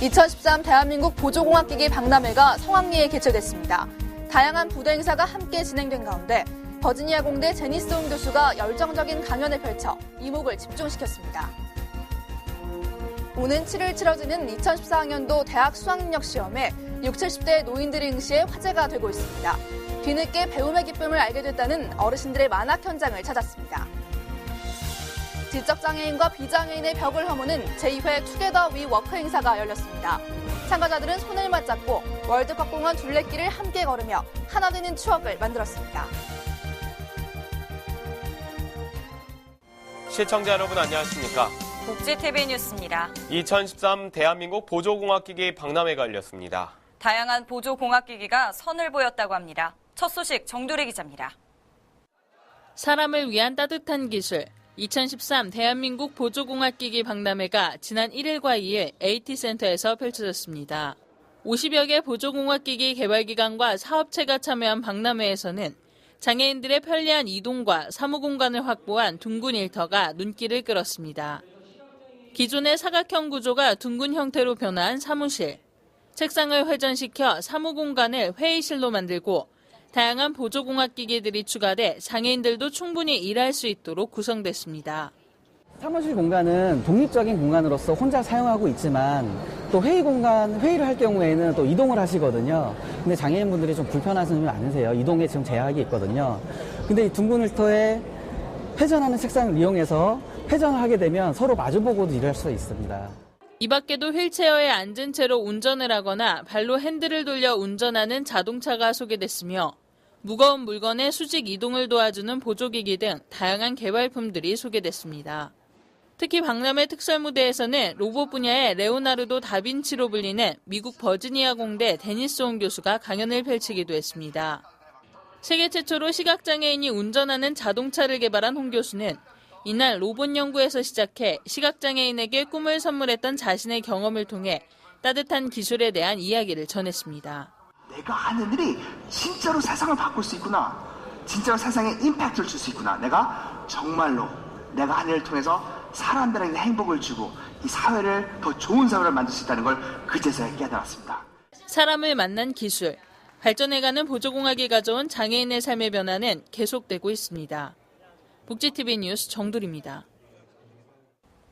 2013 대한민국 보조공학기기 박람회가 성황리에 개최됐습니다. 다양한 부대 행사가 함께 진행된 가운데 버지니아 공대 제니스 옹 교수가 열정적인 강연을 펼쳐 이목을 집중시켰습니다. 오는 7일 치러지는 2014학년도 대학 수학능력 시험에 60, 70대 노인들이 응시해 화제가 되고 있습니다. 뒤늦게 배움의 기쁨을 알게 됐다는 어르신들의 만학 현장을 찾았습니다. 지적장애인과 비장애인의 벽을 허무는 제2회 투게더 위 워크 행사가 열렸습니다. 참가자들은 손을 맞잡고 월드컵 공원 둘레길을 함께 걸으며 하나 되는 추억을 만들었습니다. 시청자 여러분 안녕하십니까? 복지TV 뉴스입니다. 2013 대한민국 보조공학기기 박람회가 열렸습니다. 다양한 보조공학기기가 선을 보였다고 합니다. 첫 소식 정두리 기자입니다. 사람을 위한 따뜻한 기술 2013 대한민국 보조공학기기 박람회가 지난 1일과 2일 AT센터에서 펼쳐졌습니다. 50여 개 보조공학기기 개발기관과 사업체가 참여한 박람회에서는 장애인들의 편리한 이동과 사무공간을 확보한 둥근 일터가 눈길을 끌었습니다. 기존의 사각형 구조가 둥근 형태로 변화한 사무실, 책상을 회전시켜 사무공간을 회의실로 만들고 다양한 보조공학기기들이 추가돼 장애인들도 충분히 일할 수 있도록 구성됐습니다. 사무실 공간은 독립적인 공간으로서 혼자 사용하고 있지만 또 회의를 할 경우에는 또 이동을 하시거든요. 근데 장애인분들이 좀 불편하신 점이 많으세요. 이동에 지금 제약이 있거든요. 근데 이 둥근 일터에 회전하는 책상을 이용해서 회전을 하게 되면 서로 마주보고도 일할 수 있습니다. 이 밖에도 휠체어에 앉은 채로 운전을 하거나 발로 핸들을 돌려 운전하는 자동차가 소개됐으며 무거운 물건의 수직 이동을 도와주는 보조기기 등 다양한 개발품들이 소개됐습니다. 특히 박람회 특설 무대에서는 로봇 분야의 레오나르도 다빈치로 불리는 미국 버지니아 공대 데니스 옹 교수가 강연을 펼치기도 했습니다. 세계 최초로 시각장애인이 운전하는 자동차를 개발한 홍 교수는 이날 로봇 연구에서 시작해 시각장애인에게 꿈을 선물했던 자신의 경험을 통해 따뜻한 기술에 대한 이야기를 전했습니다. 내가 하는 일이 진짜로 세상을 바꿀 수 있구나. 진짜로 세상에 임팩트를 줄 수 있구나. 내가 정말로 내가 하는 일을 통해서 사람들에게 행복을 주고 이 사회를 더 좋은 사회를 만들 수 있다는 걸 그제서야 깨달았습니다. 사람을 만난 기술, 발전해가는 보조공학이 가져온 장애인의 삶의 변화는 계속되고 있습니다. 복지TV 뉴스 정두리입니다.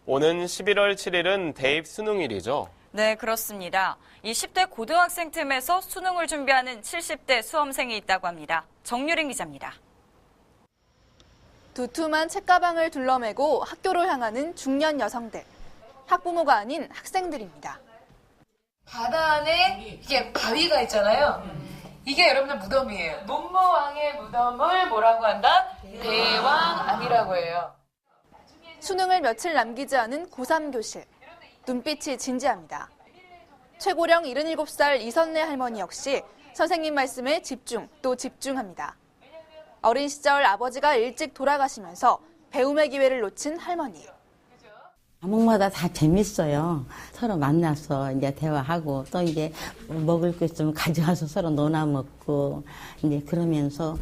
오는 11월 7일은 대입 수능일이죠? 네, 그렇습니다. 이 10대 고등학생 틈에서 수능을 준비하는 70대 수험생이 있다고 합니다. 정유린 기자입니다. 두툼한 책가방을 둘러매고 학교로 향하는 중년 여성들. 학부모가 아닌 학생들입니다. 바다 안에 이게 바위가 있잖아요. 이게 여러분들 무덤이에요. 문무왕의 무덤을 뭐라고 한다? 대왕암이라고 해요. 수능을 며칠 남기지 않은 고3 교실. 눈빛이 진지합니다. 최고령 77살 이선래 할머니 역시 선생님 말씀에 집중 또 집중합니다. 어린 시절 아버지가 일찍 돌아가시면서 배움의 기회를 놓친 할머니. 과목마다 다 재밌어요. 서로 만나서 이제 대화하고 또 이제 먹을 거 있으면 가져와서 서로 논아 먹고 이제 그러면서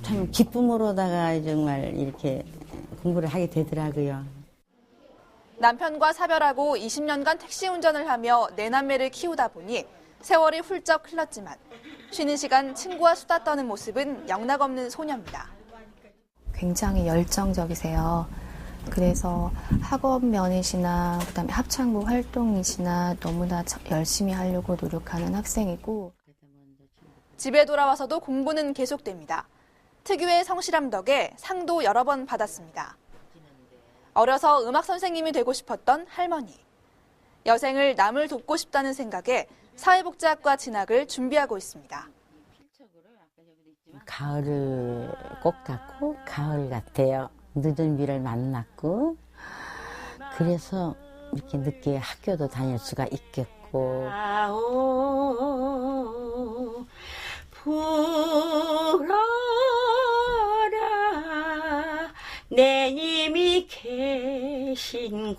참 기쁨으로다가 정말 이렇게 공부를 하게 되더라고요. 남편과 사별하고 20년간 택시 운전을 하며 내남매를 키우다 보니 세월이 훌쩍 흘렀지만 쉬는 시간 친구와 수다 떠는 모습은 영락없는 소녀입니다. 굉장히 열정적이세요. 그래서 학업 면이시나 그다음에 합창부 활동이시나 너무나 열심히 하려고 노력하는 학생이고 집에 돌아와서도 공부는 계속됩니다. 특유의 성실함 덕에 상도 여러 번 받았습니다. 어려서 음악 선생님이 되고 싶었던 할머니. 여생을 남을 돕고 싶다는 생각에 사회복지학과 진학을 준비하고 있습니다. 가을을 꽃 같고 가을 같아요. 늦은 비를 만났고 그래서 이렇게 늦게 학교도 다닐 수가 있겠고 불어라 내 님이 계신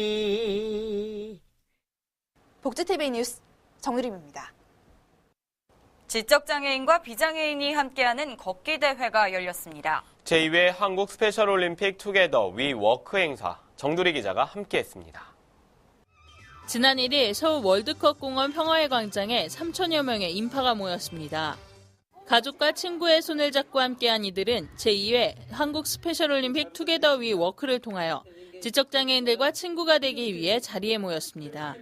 곳까지. 복지TV 뉴스 정유림입니다. 지적장애인과 비장애인이 함께하는 걷기 대회가 열렸습니다. 제2회 한국 스페셜올림픽 투게더 위 워크 행사 정두리 기자가 함께했습니다. 지난 1일 서울 월드컵 공원 평화의 광장에 3천여 명의 인파가 모였습니다. 가족과 친구의 손을 잡고 함께한 이들은 제2회 한국 스페셜올림픽 투게더 위 워크를 통하여 지적장애인들과 친구가 되기 위해 자리에 모였습니다.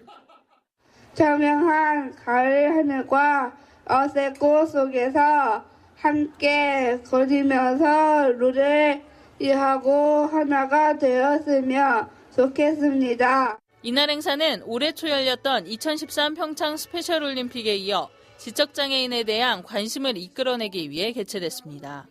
청명한 가을 하늘과 어색 꽃 속에서 함께 걸으면서 룰을 이해하고 하나가 되었으면 좋겠습니다. 이날 행사는 올해 초 열렸던 2013 평창 스페셜올림픽에 이어 지적장애인에 대한 관심을 이끌어내기 위해 개최됐습니다.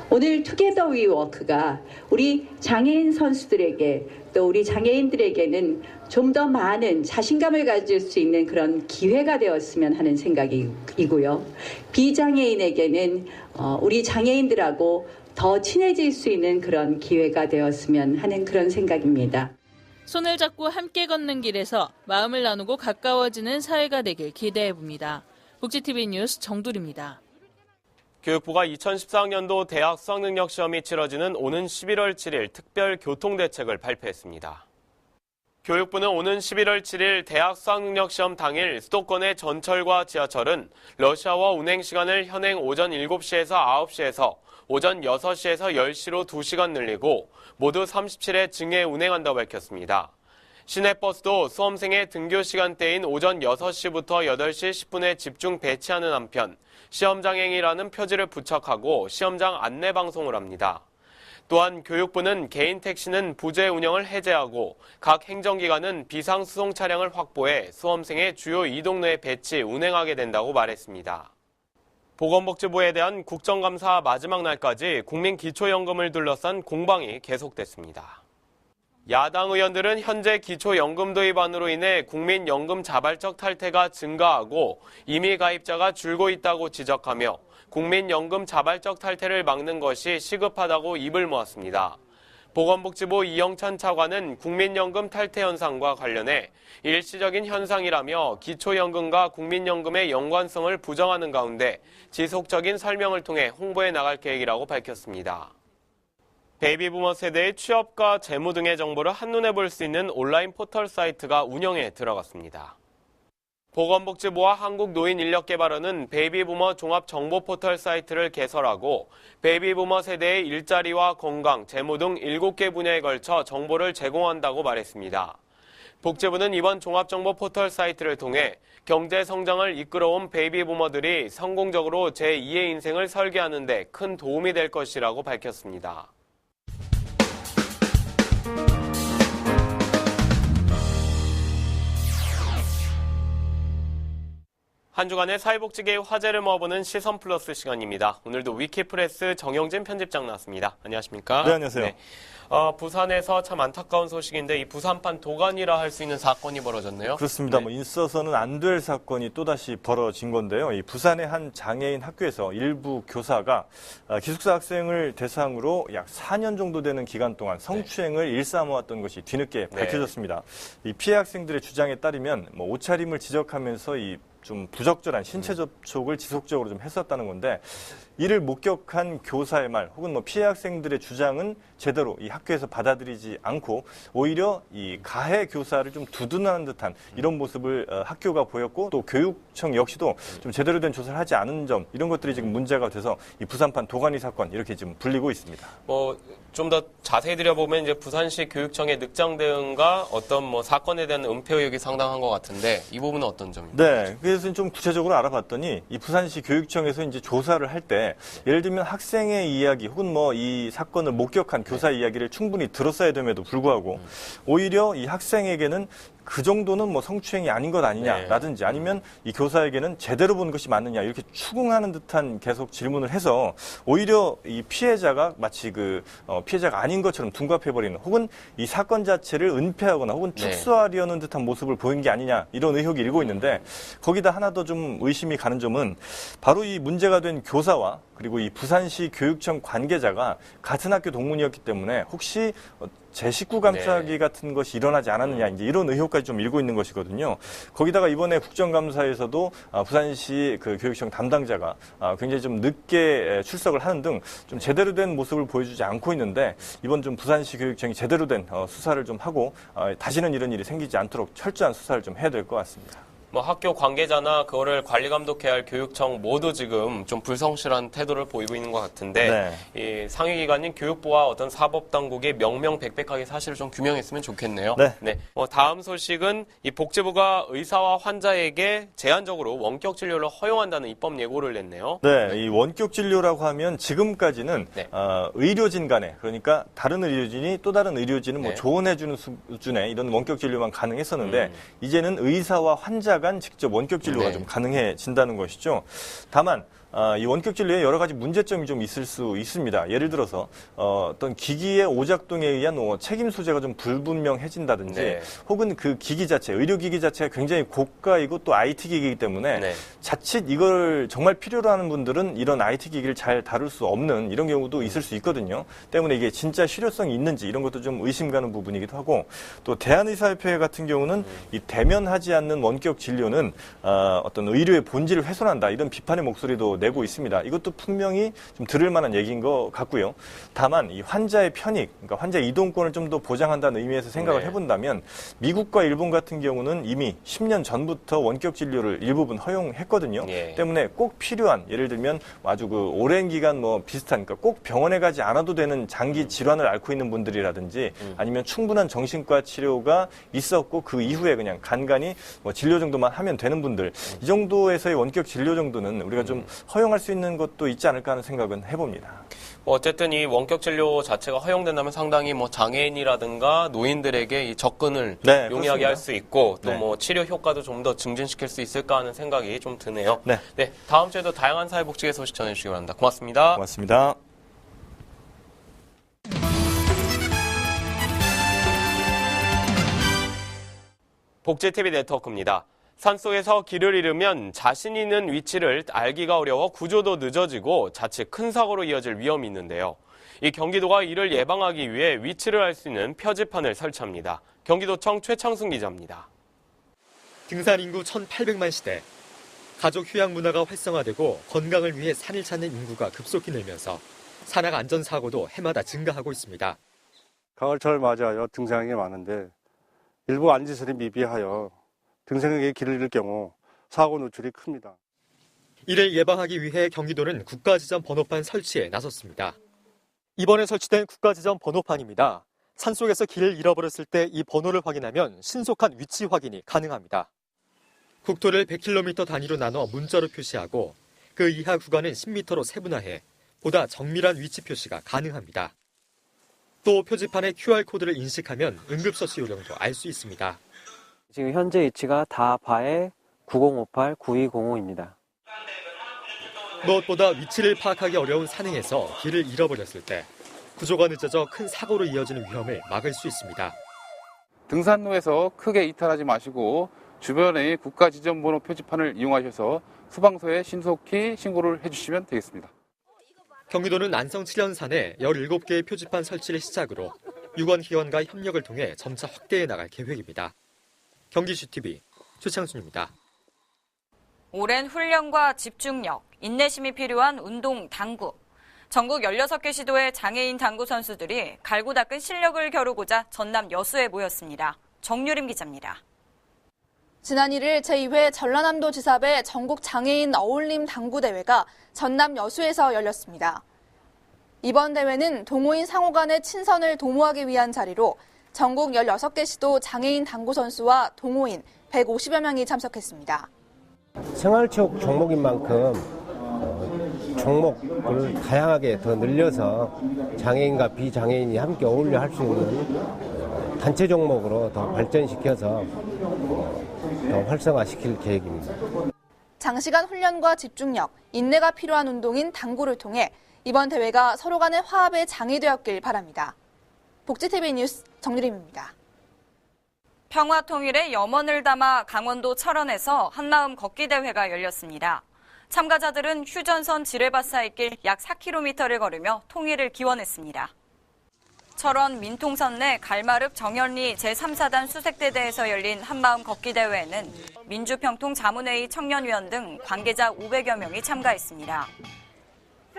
오늘 투게더 위 워크가 우리 장애인 선수들에게 또 우리 장애인들에게는 좀 더 많은 자신감을 가질 수 있는 그런 기회가 되었으면 하는 생각이고요. 비장애인에게는 우리 장애인들하고 더 친해질 수 있는 그런 기회가 되었으면 하는 그런 생각입니다. 손을 잡고 함께 걷는 길에서 마음을 나누고 가까워지는 사회가 되길 기대해봅니다. 복지TV 뉴스 정두리입니다. 교육부가 2014학년도 대학 수학능력시험이 치러지는 오는 11월 7일 특별 교통대책을 발표했습니다. 교육부는 오는 11월 7일 대학 수학능력시험 당일 수도권의 전철과 지하철은 러시아워 운행 시간을 현행 오전 7시에서 9시에서 오전 6시에서 10시로 2시간 늘리고 모두 37회 증해 운행한다고 밝혔습니다. 시내버스도 수험생의 등교 시간대인 오전 6시부터 8시 10분에 집중 배치하는 한편 시험장행이라는 표지를 부착하고 시험장 안내 방송을 합니다. 또한 교육부는 개인 택시는 부재 운영을 해제하고 각 행정기관은 비상수송 차량을 확보해 수험생의 주요 이동로에 배치, 운행하게 된다고 말했습니다. 보건복지부에 대한 국정감사 마지막 날까지 국민기초연금을 둘러싼 공방이 계속됐습니다. 야당 의원들은 현재 기초연금 도입안으로 인해 국민연금 자발적 탈퇴가 증가하고 이미 가입자가 줄고 있다고 지적하며 국민연금 자발적 탈퇴를 막는 것이 시급하다고 입을 모았습니다. 보건복지부 이영찬 차관은 국민연금 탈퇴 현상과 관련해 일시적인 현상이라며 기초연금과 국민연금의 연관성을 부정하는 가운데 지속적인 설명을 통해 홍보해 나갈 계획이라고 밝혔습니다. 베이비부머 세대의 취업과 재무 등의 정보를 한눈에 볼 수 있는 온라인 포털 사이트가 운영에 들어갔습니다. 보건복지부와 한국노인인력개발원은 베이비부머 종합정보 포털 사이트를 개설하고 베이비부머 세대의 일자리와 건강, 재무 등 7개 분야에 걸쳐 정보를 제공한다고 말했습니다. 복지부는 이번 종합정보 포털 사이트를 통해 경제 성장을 이끌어온 베이비부머들이 성공적으로 제2의 인생을 설계하는 데 큰 도움이 될 것이라고 밝혔습니다. 한 주간의 사회복지계의 화제를 모아보는 시선 플러스 시간입니다. 오늘도 위키프레스 정영진 편집장 나왔습니다. 안녕하십니까? 네, 안녕하세요. 네. 부산에서 참 안타까운 소식인데 이 부산판 도가니라 할 수 있는 사건이 벌어졌네요. 그렇습니다. 네. 있어서는 안 될 사건이 또다시 벌어진 건데요. 이 부산의 한 장애인 학교에서 일부 교사가 기숙사 학생을 대상으로 약 4년 정도 되는 기간 동안 성추행을 일삼아왔던 것이 뒤늦게 밝혀졌습니다. 이 피해 학생들의 주장에 따르면 옷차림을 지적하면서 좀 부적절한 신체 접촉을 지속적으로 좀 했었다는 건데 이를 목격한 교사의 말 혹은 피해 학생들의 주장은 제대로 이 학교에서 받아들이지 않고 오히려 이 가해 교사를 좀 두둔하는 듯한 이런 모습을 학교가 보였고 또 교육청 역시도 좀 제대로 된 조사를 하지 않은 점 이런 것들이 지금 문제가 돼서 이 부산판 도가니 사건 이렇게 지금 불리고 있습니다. 좀 더 자세히 들여보면 이제 부산시 교육청의 늑장 대응과 어떤 사건에 대한 은폐 의혹이 상당한 것 같은데 이 부분은 어떤 점입니까? 네, 그래서 좀 구체적으로 알아봤더니 이 부산시 교육청에서 이제 조사를 할 때 예를 들면 학생의 이야기 혹은 이 사건을 목격한 교사 이야기를 충분히 들었어야 됨에도 불구하고 오히려 이 학생에게는 그 정도는 성추행이 아닌 것 아니냐라든지 아니면 이 교사에게는 제대로 본 것이 맞느냐 이렇게 추궁하는 듯한 계속 질문을 해서 오히려 이 피해자가 마치 피해자가 아닌 것처럼 둔갑해버리는 혹은 이 사건 자체를 은폐하거나 혹은 축소하려는 듯한 모습을 보인 게 아니냐 이런 의혹이 일고 있는데 거기다 하나 더 좀 의심이 가는 점은 바로 이 문제가 된 교사와 그리고 이 부산시 교육청 관계자가 같은 학교 동문이었기 때문에 혹시 제 식구 감싸기 같은 것이 일어나지 않았느냐 이제 이런 의혹까지 좀 일고 있는 것이거든요. 거기다가 이번에 국정감사에서도 부산시 그 교육청 담당자가 굉장히 좀 늦게 출석을 하는 등 좀 제대로 된 모습을 보여주지 않고 있는데 이번 좀 부산시 교육청이 제대로 된 수사를 좀 하고 다시는 이런 일이 생기지 않도록 철저한 수사를 좀 해야 될 것 같습니다. 뭐 학교 관계자나 그거를 관리 감독해야 할 교육청 모두 지금 좀 불성실한 태도를 보이고 있는 것 같은데 이 상위 기관인 교육부와 어떤 사법 당국이 명명백백하게 사실을 좀 규명했으면 좋겠네요. 네. 다음 소식은 이 복지부가 의사와 환자에게 제한적으로 원격 진료를 허용한다는 입법 예고를 냈네요. 네, 이 원격 진료라고 하면 지금까지는 의료진 간에 그러니까 다른 의료진이 또 다른 의료진을 뭐 조언해주는 수준의 이런 원격 진료만 가능했었는데 이제는 의사와 환자가 직접 원격 진료가 좀 가능해진다는 것이죠. 다만 이 원격 진료에 여러 가지 문제점이 좀 있을 수 있습니다. 예를 들어서 어떤 기기의 오작동에 의한 책임 소재가 좀 불분명해진다든지 혹은 그 기기 자체, 의료기기 자체가 굉장히 고가이고 또 IT 기기이기 때문에 자칫 이걸 정말 필요로 하는 분들은 이런 IT 기기를 잘 다룰 수 없는 이런 경우도 있을 수 있거든요. 때문에 이게 진짜 실효성이 있는지 이런 것도 좀 의심 가는 부분이기도 하고 또 대한의사협회 같은 경우는 이 대면하지 않는 원격 진료는 어떤 의료의 본질을 훼손한다 이런 비판의 목소리도 내고 있습니다. 이것도 분명히 좀 들을 만한 얘기인 것 같고요. 다만 이 환자의 편익, 그러니까 환자의 이동권을 좀 더 보장한다는 의미에서 생각을 해본다면 미국과 일본 같은 경우는 이미 10년 전부터 원격 진료를 일부분 허용했거든요. 때문에 꼭 필요한 예를 들면 아주 그 오랜 기간 뭐 비슷한 그러니까 꼭 병원에 가지 않아도 되는 장기 질환을 앓고 있는 분들이라든지 아니면 충분한 정신과 치료가 있었고 그 이후에 그냥 간간히 뭐 진료 정도만 하면 되는 분들 이 정도에서의 원격 진료 정도는 우리가 좀 허용할 수 있는 것도 있지 않을까 하는 생각은 해봅니다. 어쨌든 이 원격 진료 자체가 허용된다면 상당히 뭐 장애인이라든가 노인들에게 이 접근을 용이하게 할 수 있고 또 뭐 치료 효과도 좀 더 증진시킬 수 있을까 하는 생각이 좀 드네요. 네, 다음 주에도 다양한 사회복지계 소식 전해주시기 바랍니다. 고맙습니다. 고맙습니다. 복지TV 네트워크입니다. 산속에서 길을 잃으면 자신 있는 위치를 알기가 어려워 구조도 늦어지고 자칫 큰 사고로 이어질 위험이 있는데요. 이 경기도가 이를 예방하기 위해 위치를 알 수 있는 표지판을 설치합니다. 경기도청 최창순 기자입니다. 등산 인구 1,800만 시대. 가족 휴양 문화가 활성화되고 건강을 위해 산을 찾는 인구가 급속히 늘면서 산악 안전사고도 해마다 증가하고 있습니다. 가을철 맞아요. 등산객이 많은데 일부 안전시설이 미비하여 등산객이 길을 잃을 경우 사고 노출이 큽니다. 이를 예방하기 위해 경기도는 국가지점 번호판 설치에 나섰습니다. 이번에 설치된 국가지점 번호판입니다. 산속에서 길을 잃어버렸을 때 이 번호를 확인하면 신속한 위치 확인이 가능합니다. 국토를 100km 단위로 나눠 문자로 표시하고 그 이하 구간은 10m로 세분화해 보다 정밀한 위치 표시가 가능합니다. 또 표지판에 QR코드를 인식하면 응급처치 요령도 알 수 있습니다. 지금 현재 위치가 다바에 9058-9205입니다. 무엇보다 위치를 파악하기 어려운 산행에서 길을 잃어버렸을 때 구조가 늦어져 큰 사고로 이어지는 위험을 막을 수 있습니다. 등산로에서 크게 이탈하지 마시고 주변의 국가지점번호 표지판을 이용하셔서 소방서에 신속히 신고를 해주시면 되겠습니다. 경기도는 안성 7연산에 17개의 표지판 설치를 시작으로 유관기관과 협력을 통해 점차 확대해 나갈 계획입니다. 경기GTV 최창순입니다. 오랜 훈련과 집중력, 인내심이 필요한 운동 당구. 전국 16개 시도의 장애인 당구 선수들이 갈고 닦은 실력을 겨루고자 전남 여수에 모였습니다. 정유림 기자입니다. 지난 1일 제2회 전라남도 지사배 전국 장애인 어울림 당구 대회가 전남 여수에서 열렸습니다. 이번 대회는 동호인 상호 간의 친선을 도모하기 위한 자리로 전국 16개 시도 장애인 당구 선수와 동호인 150여 명이 참석했습니다. 생활체육 종목인 만큼 종목을 다양하게 더 늘려서 장애인과 비장애인이 함께 어울려 할 수 있는 단체 종목으로 더 발전시켜서 더 활성화시킬 계획입니다. 장시간 훈련과 집중력, 인내가 필요한 운동인 당구를 통해 이번 대회가 서로 간의 화합에 장이 되었길 바랍니다. 복지TV 뉴스 정유림입니다. 평화통일의 염원을 담아 강원도 철원에서 한마음 걷기 대회가 열렸습니다. 참가자들은 휴전선 지뢰밭 사이길 약 4km를 걸으며 통일을 기원했습니다. 철원 민통선 내 갈마릅 정연리 제3사단 수색대대에서 열린 한마음 걷기 대회에는 민주평통 자문회의 청년위원 등 관계자 500여 명이 참가했습니다.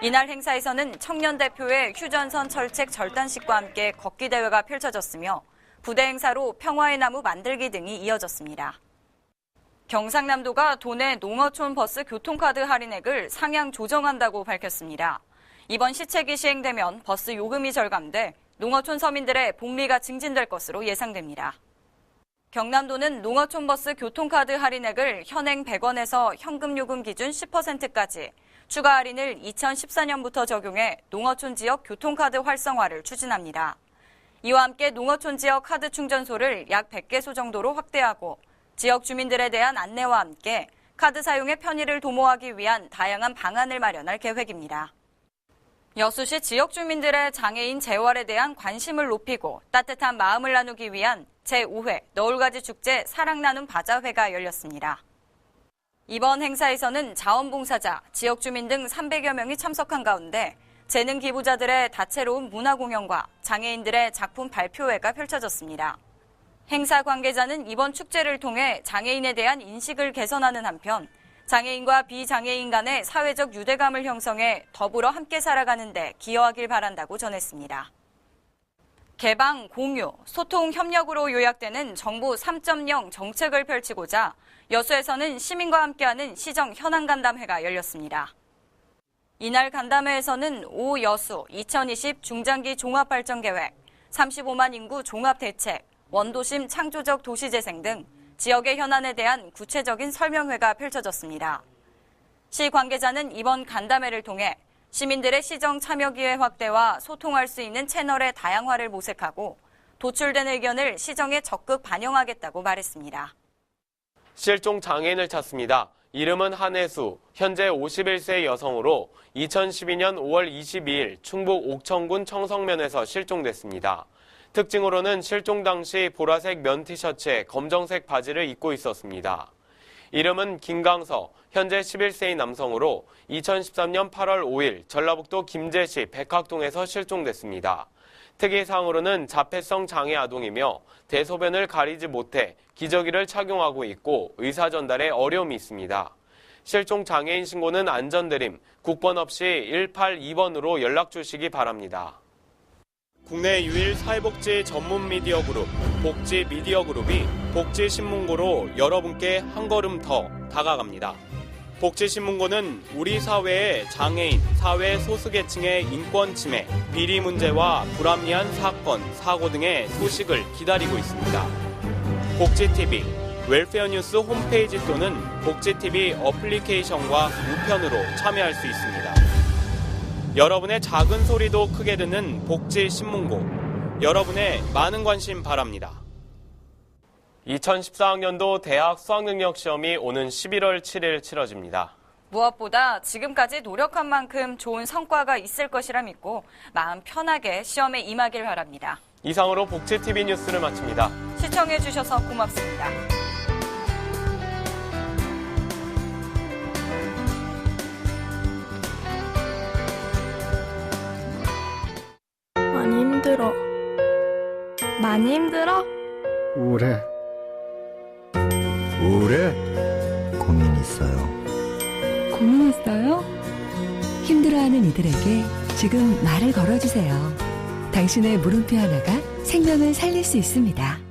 이날 행사에서는 청년 대표의 휴전선 철책 절단식과 함께 걷기 대회가 펼쳐졌으며 부대 행사로 평화의 나무 만들기 등이 이어졌습니다. 경상남도가 도내 농어촌 버스 교통카드 할인액을 상향 조정한다고 밝혔습니다. 이번 시책이 시행되면 버스 요금이 절감돼 농어촌 서민들의 복리가 증진될 것으로 예상됩니다. 경남도는 농어촌 버스 교통카드 할인액을 현행 100원에서 현금 요금 기준 10%까지 추가 할인을 2014년부터 적용해 농어촌 지역 교통카드 활성화를 추진합니다. 이와 함께 농어촌 지역 카드 충전소를 약 100개소 정도로 확대하고 지역 주민들에 대한 안내와 함께 카드 사용의 편의를 도모하기 위한 다양한 방안을 마련할 계획입니다. 여수시 지역 주민들의 장애인 재활에 대한 관심을 높이고 따뜻한 마음을 나누기 위한 제5회 너울가지 축제 사랑 나눔 바자회가 열렸습니다. 이번 행사에서는 자원봉사자, 지역 주민 등 300여 명이 참석한 가운데 재능 기부자들의 다채로운 문화 공연과 장애인들의 작품 발표회가 펼쳐졌습니다. 행사 관계자는 이번 축제를 통해 장애인에 대한 인식을 개선하는 한편 장애인과 비장애인 간의 사회적 유대감을 형성해 더불어 함께 살아가는 데 기여하길 바란다고 전했습니다. 개방, 공유, 소통, 협력으로 요약되는 정부 3.0 정책을 펼치고자 여수에서는 시민과 함께하는 시정 현안 간담회가 열렸습니다. 이날 간담회에서는 오 여수 2020 중장기 종합발전계획, 35만 인구 종합대책, 원도심 창조적 도시재생 등 지역의 현안에 대한 구체적인 설명회가 펼쳐졌습니다. 시 관계자는 이번 간담회를 통해 시민들의 시정 참여 기회 확대와 소통할 수 있는 채널의 다양화를 모색하고 도출된 의견을 시정에 적극 반영하겠다고 말했습니다. 실종 장애인을 찾습니다. 이름은 한혜수, 현재 51세 여성으로 2012년 5월 22일 충북 옥천군 청성면에서 실종됐습니다. 특징으로는 실종 당시 보라색 면 티셔츠에 검정색 바지를 입고 있었습니다. 이름은 김강서, 현재 11세의 남성으로 2013년 8월 5일 전라북도 김제시 백학동에서 실종됐습니다. 특이사항으로는 자폐성 장애 아동이며 대소변을 가리지 못해 기저귀를 착용하고 있고 의사 전달에 어려움이 있습니다. 실종 장애인 신고는 안전드림, 국번 없이 182번으로 연락 주시기 바랍니다. 국내 유일 사회복지 전문 미디어 그룹 복지 미디어 그룹이 복지신문고로 여러분께 한 걸음 더 다가갑니다. 복지신문고는 우리 사회의 장애인, 사회 소수계층의 인권 침해, 비리 문제와 불합리한 사건, 사고 등의 소식을 기다리고 있습니다. 복지TV, 웰페어뉴스 홈페이지 또는 복지TV 어플리케이션과 우편으로 참여할 수 있습니다. 여러분의 작은 소리도 크게 듣는 복지신문고, 여러분의 많은 관심 바랍니다. 2014학년도 대학 수학능력시험이 오는 11월 7일 치러집니다. 무엇보다 지금까지 노력한 만큼 좋은 성과가 있을 것이라 믿고 마음 편하게 시험에 임하길 바랍니다. 이상으로 복지TV 뉴스를 마칩니다. 시청해주셔서 고맙습니다. 많이 힘들어. 많이 힘들어? 우울해. 고민 있어요. 고민 있어요? 힘들어하는 이들에게 지금 말을 걸어주세요. 당신의 물음표 하나가 생명을 살릴 수 있습니다.